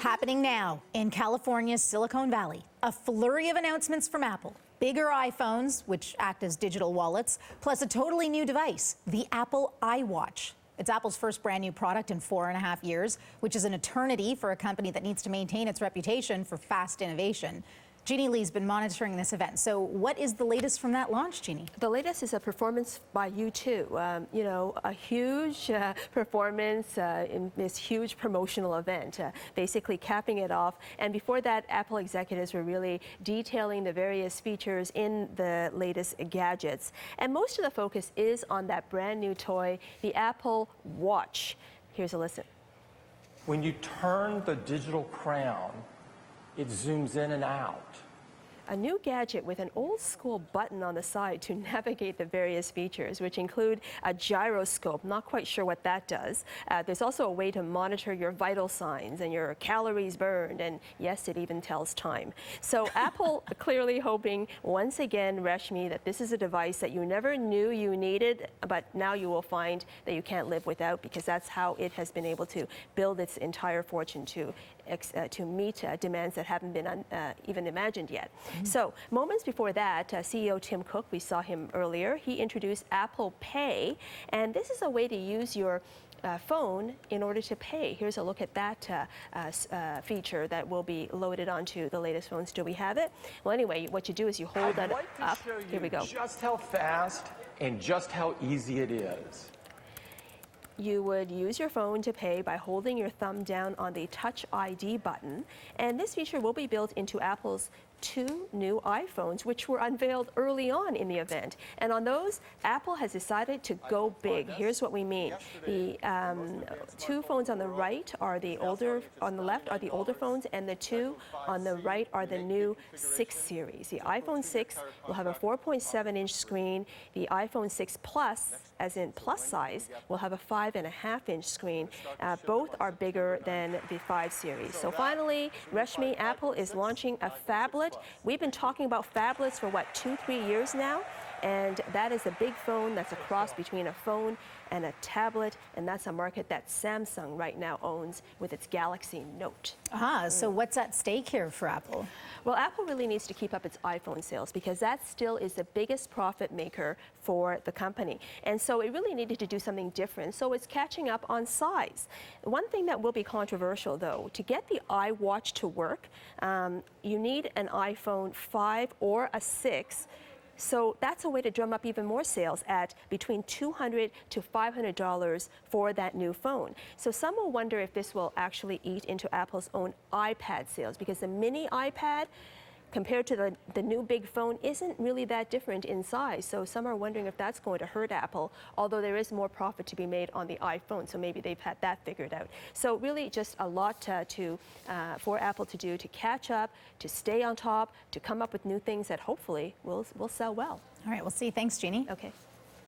Happening now in California's Silicon Valley. A flurry of announcements from Apple. Bigger iPhones, which act as digital wallets, plus a totally new device, the Apple iWatch. It's Apple's first brand new product in 4.5 years, which is an eternity for a company that needs to maintain its reputation for fast innovation. Jeannie Lee's been monitoring this event. So what is the latest from that launch, Jeannie? The latest is a performance by U2. A huge performance in this huge promotional event, basically capping it off. And before that, Apple executives were really detailing the various features in the latest gadgets. And most of the focus is on that brand new toy, the Apple Watch. Here's a listen. When you turn the digital crown, it zooms in and out. A new gadget with an old school button on the side to navigate the various features, which include a gyroscope. Not quite sure what that does. There's also a way to monitor your vital signs and your calories burned, and yes, it even tells time. So Apple clearly hoping once again, Rashmi, that this is a device that you never knew you needed, but now you will find that you can't live without, because that's how it has been able to build its entire fortune to meet demands that haven't been even imagined yet. So moments before that, CEO Tim Cook, we saw him earlier, he introduced Apple Pay, and this is a way to use your phone in order to pay. Here's a look at that feature that will be loaded onto the latest phones. Do we have it? Well, anyway, what you do is you hold that up. Here we go. Just how fast and just how easy it is. You would use your phone to pay by holding your thumb down on the Touch ID button, and this feature will be built into Apple's 2 new iPhones, which were unveiled early on in the event. And on those, Apple has decided to go big. Here's what we mean. The 2 phones on the right are the older, on the left are the older phones, and the 2 on the right are the new 6 series. The iPhone 6 will have a 4.7-inch screen. The iPhone 6 Plus, as in plus size, will have a 5.5-inch screen. Both are bigger than the 5 series. So finally, Rashmi, Apple is launching a phablet. We've been talking about phablets for what, 2-3 years now? And that is a big phone that's a cross between a phone and a tablet, and that's a market that Samsung right now owns with its Galaxy Note. So what's at stake here for Apple? Well, Apple really needs to keep up its iPhone sales, because that still is the biggest profit maker for the company. And so it really needed to do something different, so it's catching up on size. One thing that will be controversial, though, to get the iWatch to work, you need an iPhone 5 or a 6. So that's a way to drum up even more sales at between $200 to $500 for that new phone. So some will wonder if this will actually eat into Apple's own iPad sales, because the mini iPad, compared to the new big phone, isn't really that different in size. So some are wondering if that's going to hurt Apple, although there is more profit to be made on the iPhone, so maybe they've had that figured out. So really just a lot for Apple to do to catch up, to stay on top, to come up with new things that hopefully will sell well. All right, we'll see. Thanks, Jeannie. Okay.